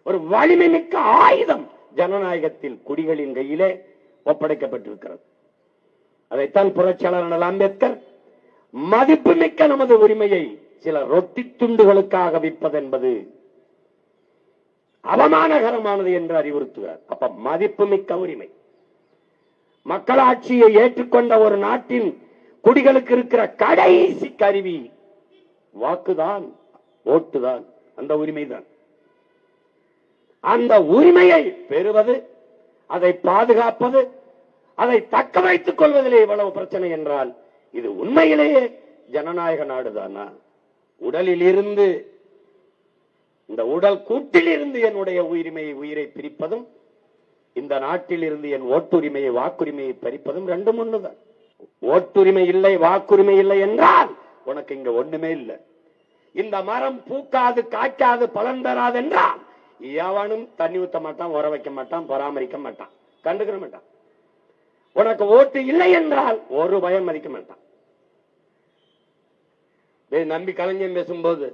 ஒரு வலிமை மிக்க ஆயுதம் ஜனநாயகத்தில் குடிகளின் கையிலே ஒப்படைக்கப்பட்டிருக்கிறது. அதைத்தான் புரட்சியாளர் அம்பேத்கர் மதிப்புமிக்க நமது உரிமையை சில ரொட்டி துண்டுகளுக்காக விற்பது என்பது அவமானகரமானது என்று அறிவுறுத்துகிறார். அப்ப மதிப்புமிக்க உரிமை, மக்களாட்சியை ஏற்றுக்கொண்ட ஒரு நாட்டின் குடிகளுக்கு இருக்கிற கடைசி கருவி வாக்குதான், ஓட்டுதான். அந்த உரிமைதான். அந்த உரிமையை பெறுவது, அதை பாதுகாப்பது, அதை தக்க வைத்துக் கொள்வதிலே இவ்வளவு பிரச்சனை என்றால் இது உண்மையிலேயே ஜனநாயக நாடுதானா? உடலில் இருந்து, இந்த உடல் கூட்டில் இருந்து என்னுடைய உயிரை பிரிப்பதும், இந்த நாட்டில் இருந்து என் ஓட்டுரிமையை வாக்குரிமையை பறிப்பதும் ரெண்டும் ஒண்ணுதான். ஓட்டுரிமை இல்லை, வாக்குரிமை இல்லை என்றால் உனக்கு இங்க ஒண்ணுமே இல்லை. இந்த மரம் பூக்காது, காய்க்காது, பலன் தராது என்றால் எவனும் தண்ணி ஊத்த மாட்டான், உர வைக்க மாட்டான், பராமரிக்க மாட்டான், கண்டுக்க மாட்டான். உனக்கு ஓட்டு இல்லை என்றால் ஒரு பயம் மதிக்க மாட்டான். நம்பி கலைஞன் பேசும்போது,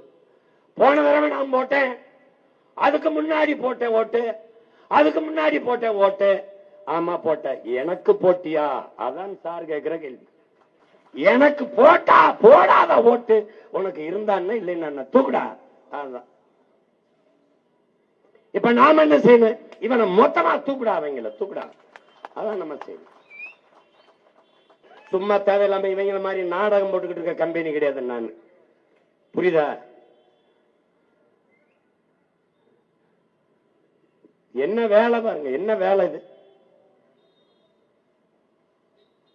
போன தடவை நான் போட்டேன், அதுக்கு முன்னாடி போட்டேன் ஓட்டு, அதுக்கு முன்னாடி போட்டேன் ஓட்டு. ஆமா போட்ட, எனக்கு போட்டியா? அதான் சார் கேட்கிற கேள்வி. எனக்கு போட்டா போடாத ஓட்டு உனக்கு இருந்தான்னு இல்லைன்னா தூக்குடா. அதுதான் இப்ப நாம என்ன செய்யணும்? இவனை மொத்தமா தூக்குடா, அவங்கள தூக்குடா. அதான் நம்ம செய்யணும். சும்மா தேவையில்லாம இவங்கள மாதிரி நாடகம் போட்டுக்கிட்டு இருக்க கம்பெனி கிடையாது நான். புரியுதா? என்ன வேலை பாருங்க, என்ன வேலை இது?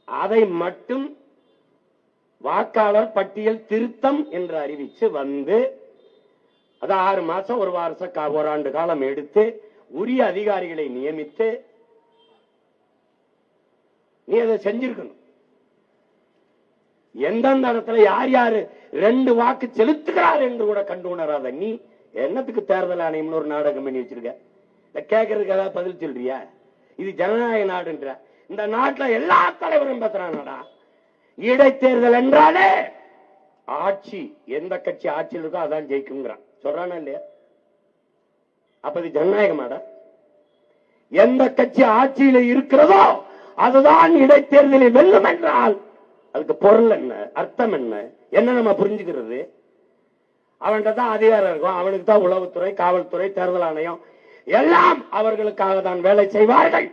அதை மட்டும் வாக்காளர் பட்டியல் திருத்தம் என்று அறிவிச்சு வந்து, அது 6 மாசம், ஒரு வருஷம், ஓராண்டு காலம் எடுத்து உரிய அதிகாரிகளை நியமித்து நீ அதை செஞ்சிருக்கணும். எந்தெந்த இடத்துல யார் யாரு 2 வாக்கு செலுத்துகிறார் என்று கூட கண்டு உணராத நீ என்னத்துக்கு தேர்தல் ஆணையம் ஒரு நாடகம் பண்ணி வச்சிருக்க? கேட்கறதுக்கு ஏதாவது பதில் சொல்றியா? இது ஜனநாயக நாடுன்ற இந்த நாட்டில் எல்லா தலைவரும் பேசுறானடா. இடைத்தேர்தல் என்றாலே ஆட்சி, எந்த கட்சி ஆட்சியில் இருக்கோ அதான் ஜெயிக்குங்கிறான். சொல்றானா இல்லையா? அப்ப இது ஜனநாயகமாடா? எந்த கட்சி ஆட்சியில இருக்கிறதோ அதுதான் இடைத்தேர்தலில் வெல்லும் என்றால் அதுக்கு பொருள் என்ன, அர்த்தம் என்ன, என்ன நம்ம புரிஞ்சுக்கிறது? அவன்கிட்ட தான் அதிகாரம் இருக்கும், அவனுக்கு தான் உளவுத்துறை, காவல்துறை, தேர்தல் ஆணையம் எல்லாம் அவர்களுக்காக தான் வேலை செய்வார்கள்.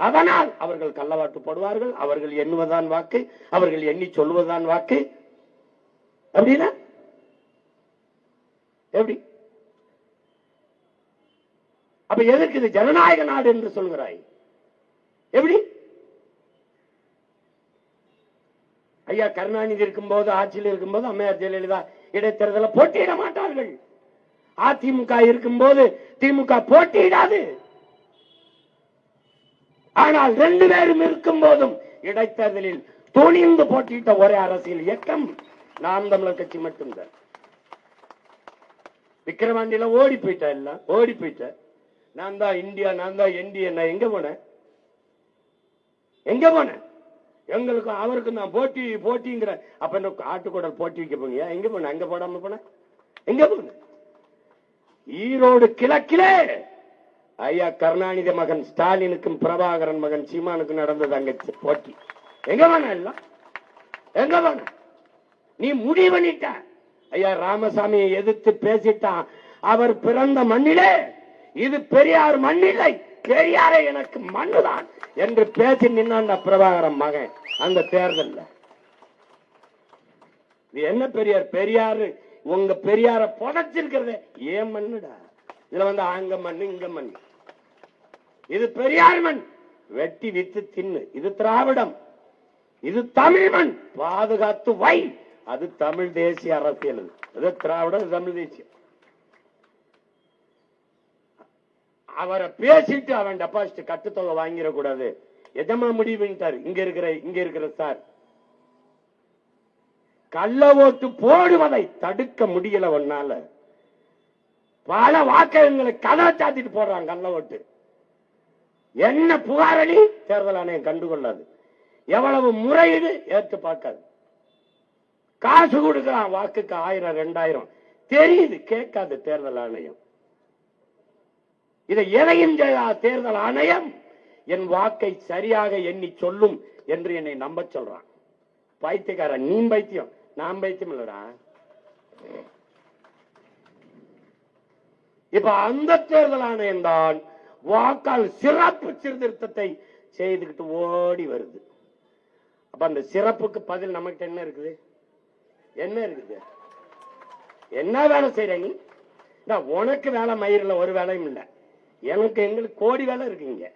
அதனால் அவர்கள் கள்ளவாட்டு போடுவார்கள். அவர்கள் எண்ணுவதுதான் வாக்கு, அவர்கள் எண்ணி சொல்வதுதான் வாக்கு. அப்படின்னா எப்படி? அப்ப எதற்கு இது ஜனநாயக நாடு என்று சொல்கிறாய்? எப்படி? ஐயா கருணாநிதி இருக்கும்போது, ஆட்சியில் இருக்கும்போது அம்மையார் ஜெயலலிதா இடைத்தேர்தலை போட்டியிட மாட்டார்கள். அதிமுக இருக்கும்போது திமுக போட்டியிடாது. ஆனால் 2 பேரும் இருக்கும் போதும் இடைத்தேர்தலில் துணிந்து போட்டியிட்ட ஒரே அரசியல் இயக்கம் நாம் தமிழர் கட்சி மட்டும்தான். விக்கிரவாண்டியில ஓடி போயிட்ட, எல்லாம் ஓடி போயிட்ட. நான் தான் இந்தியா, நான் தான் என்டிஏ. எங்க போனேன்? எங்க போனேன்? எங்களுக்கும் அவருக்கும் நான் போட்டி போட்டிங்கிற. அப்ப இந்த ஆட்டுக்குடல் போட்டி வைக்க போங்க. எங்க போன? அங்க போடாம போன? எங்க போன? ஈரோடு கிழக்கிலே ஐயா கருணாநிதி மகன் ஸ்டாலினுக்கும் பிரபாகரன் மகன் சீமானுக்கும் நடந்தது அங்க போட்டி. எங்க போன? எல்லாம் எங்க போன? நீ முடிவு பண்ணிட்ட. ஐயா ராமசாமியை எதிர்த்து பேசிட்டான். அவர் பிறந்த மண்ணிலே இது பெரியார் மண்ணில்லை, பெரியாரே எனக்கு மண்ணுதான் என்று பேசி நின்னாண்ட பிரபாகரன் மகன் அந்த தேர்தல். இது என்ன பெரியார்? பெரியாரு உங்க பெரியார புதைச்சிருக்கிறது ஏன் மண்ணுடா? இதுல வந்து அங்க மண்ணு, இங்க மண்ணு. இது பெரியார் மண், வெட்டி வித்து தின்னு. இது திராவிடம், இது தமிழ் மண், பாதுகாத்து வை. அது தமிழ் தேசிய அரசியல். அது திராவிடம், தமிழ் தேசியம். அவரை பேசிட்டு அவன் டெபாசிட் கட்டுத்தொகை வாங்கிடக்கூடாது. எஜமா முடிவு பண்ணிட்டாரு. இங்க இருக்கிற சார் கள்ள ஓட்டு போடுவதை தடுக்க முடியல. ஒன்னால பல வாக்ககங்களை கதவை சாத்திட்டு போடுறாங்க. கள்ள ஓட்டு என்ன புகாரணி தேர்தல் ஆணையம் கண்டுகொள்ளாது. எவ்வளவு முறையீடு ஏற்று பார்க்காது. காசு கொடுக்கிறான் வாக்குக்கு 1000 2000 தெரியுது, கேட்காது தேர்தல் ஆணையம். இதை எதையும் தேர்தல் ஆணையம் என் வாக்கை சரியாக எண்ணி சொல்லும் என்று என்னை நம்ப சொல்றான். பைத்தியக்காரன், நீ பைத்தியம், நான் பைத்தியம் இல்லடா. இப்ப அந்த தேர்தல் ஆணையம் தான் வாக்கால் சிறப்பு சீர்திருத்தத்தை செய்துகிட்டு ஓடி வருது. அப்ப அந்த சிறப்புக்கு பதில் நமக்கு என்ன இருக்குது? என்ன இருக்குது? என்ன வேலை செய்யற நீ? உனக்கு வேலை மயிரில் ஒரு வேலையும் இல்லை, எனக்கு எங்களுக்கு கோடி வேலை இருக்குங்க.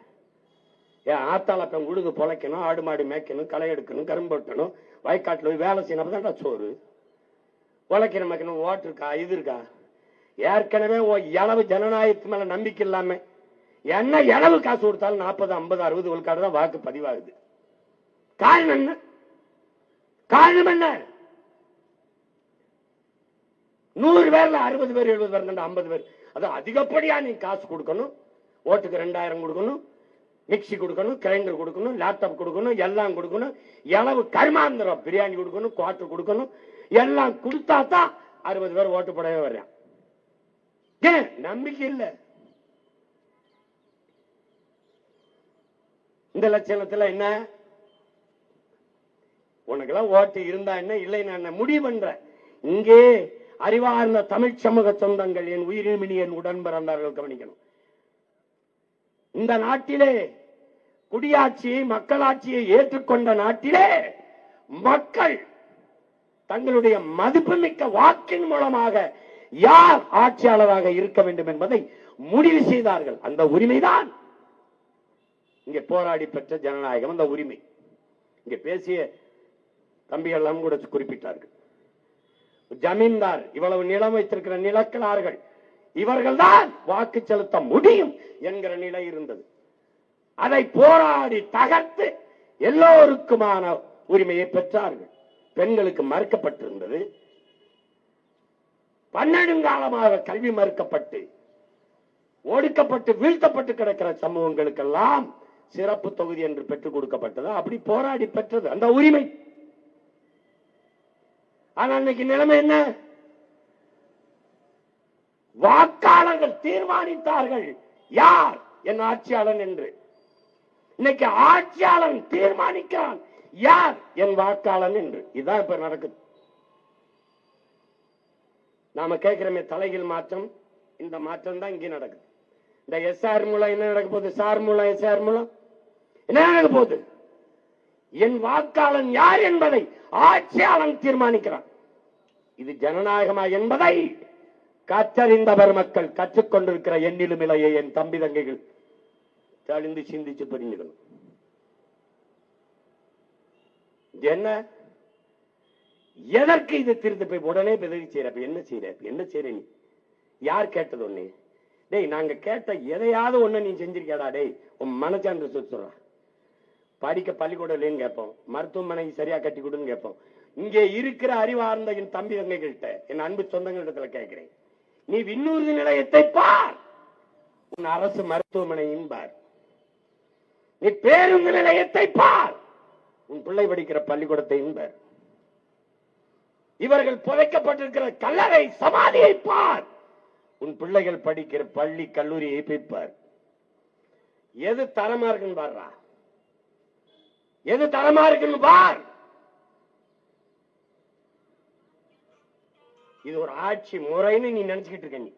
ஏன் ஆத்தாளப்ப உழுது பொழைக்கணும், ஆடு மாடு மேய்க்கணும், களை எடுக்கணும், கரும்பு வெட்டணும், வயக்காட்டுல போய் வேலை செய்யணும். அப்பதான்டா சோறு. உழைக்கணும், மேய்க்கணும், ஓட்டு இருக்கா, இது இருக்கா? ஏற்கனவே இளவு ஜனநாயகத்து மேல நம்பிக்கை இல்லாம என்ன இளவு காசு கொடுத்தாலும் 40, 50, 60 விழுக்காடு தான் வாக்கு பதிவாகுது. காரணம் என்ன? காரணம் என்ன? 100 பேர்ல 60 பேர் 70 பேர் 50 பேர், அது அதிகப்படியா நீ காசு கொடுக்கணும். ஓட்டுக்கு 2000 கொடுக்கணும், மிக்சி கொடுக்கணும், கிரைண்டர் கொடுக்கணும், லேப்டாப் கொடுக்கணும், எல்லாம் கொடுக்கணும். இளவு கருமாந்திரம் பிரியாணி கொடுக்கணும், குவார்டர் கொடுக்கணும், எல்லாம் கொடுத்தா தான் 60 பேர் ஓட்டு போடவே வர்றான். ஏன் நம்பிக்கை இல்ல? இந்த லட்சணத்துல என்ன? உனக்கெல்லாம் ஓட்டு இருந்தா என்ன, இல்லை நான் முடிவு பண்ற. இங்கே அறிவார்ந்த தமிழ் சமூக சொந்தங்கள், என் உயிரிமினி, என் உடன் பிறந்தார்கள் கவனிக்கணும். இந்த நாட்டிலே குடியாட்சியை, மக்களாட்சியை ஏற்றுக்கொண்ட நாட்டிலே மக்கள் தங்களுடைய மதிப்புமிக்க வாக்கின் மூலமாக யார் ஆட்சியாளராக இருக்க வேண்டும் என்பதை முடிவு செய்தார்கள். அந்த உரிமைதான் இங்கே போராடி பெற்ற ஜனநாயகம். அந்த உரிமை இங்கே பேசிய தம்பிகள் எல்லாம் கூட குறிப்பிட்டார்கள். ஜமீன்தார், இவ்வளவு நிலம் வைத்திருக்கிற நிலக்கலார்கள், இவர்கள் தான் வாக்கு செலுத்த முடியும் என்கிற நிலை இருந்தது. அதை போராடி தகர்த்து எல்லோருக்குமான உரிமையை பெற்றார்கள். பெண்களுக்கு மறுக்கப்பட்டிருந்தது. பன்னெடுங்காலமாக கல்வி மறுக்கப்பட்டு ஒடுக்கப்பட்டு வீழ்த்தப்பட்டு கிடக்கிற சமூகங்களுக்கெல்லாம் சிறப்பு தொகுதி என்று பெற்றுக் கொடுக்கப்பட்டது. அப்படி போராடி பெற்றது அந்த உரிமை. ஆனால் இன்னைக்கு நிலைமை என்ன? வாக்காளர்கள் தீர்மானித்தார்கள் யார் என் ஆட்சியாளன் என்று. இன்னைக்கு ஆட்சியாளன் தீர்மானிக்கிறான் யார் என் வாக்காளன் என்று. இதுதான் இப்ப நடக்குது. நாம கேட்கிறோமே தலைகீழ் மாற்றம், இந்த மாற்றம் தான் இங்கே நடக்குது. இந்த எஸ்ஆர் மூலம் என்ன நடக்க போகுது? சார் மூலம், எஸ்ஆர் மூலம் என்ன நடக்க போகுது? என் வாக்காளன் யார் என்பதை ஆட்சியாளன் தீர்மானிக்கிறான். இது ஜனநாயகமா என்பதை கற்றறிந்தவர் மக்கள், கற்றுக்கொண்டிருக்கிற எண்ணிலும் இலையை என் தம்பி தங்கைகள் தெளிந்து சிந்திச்சு புரிஞ்சுக்கணும். என்ன, எதற்கு இது திருத்த போய் உடனே பிதவி செய்யற? என்ன செய்யற? என்ன செய்யற? நீ யார் கேட்டது ஒண்ணு? டேய், நாங்க கேட்ட எதையாவது ஒண்ணு நீ செஞ்சிருக்கியாடா? டேய், உன் மனச்சான்று சொல்ற. படிக்க பள்ளிக்கூடம் இல்லைன்னு கேட்போம், மருத்துவமனை சரியா கட்டி கொடுன்னு கேட்போம். இங்கே இருக்கிற அறிவார்ந்த என் தம்பி தங்கைகள்கிட்ட, என் அன்பு சொந்தங்களிடத்துல கேட்கிறேன், நீ விண்ணூர்தி நிலையத்தை பார், உன் அரசு மருத்துவமனையும் பார். நீ பேருந்து நிலையத்தை பார், உன் பிள்ளை படிக்கிற பள்ளிக்கூடத்தையும் பார். இவர்கள் புதைக்கப்பட்டிருக்கிற கல்லறை சமாதியை பார், உன் பிள்ளைகள் படிக்கிற பள்ளி கல்லூரியை பார். எது தரமா இருக்குன்னு பாருடா, எது தரமா இருக்குன்னு பார். இது ஒரு ஆட்சி முறைன்னு நீ நினைச்சுக்கிட்டு இருக்க. நீ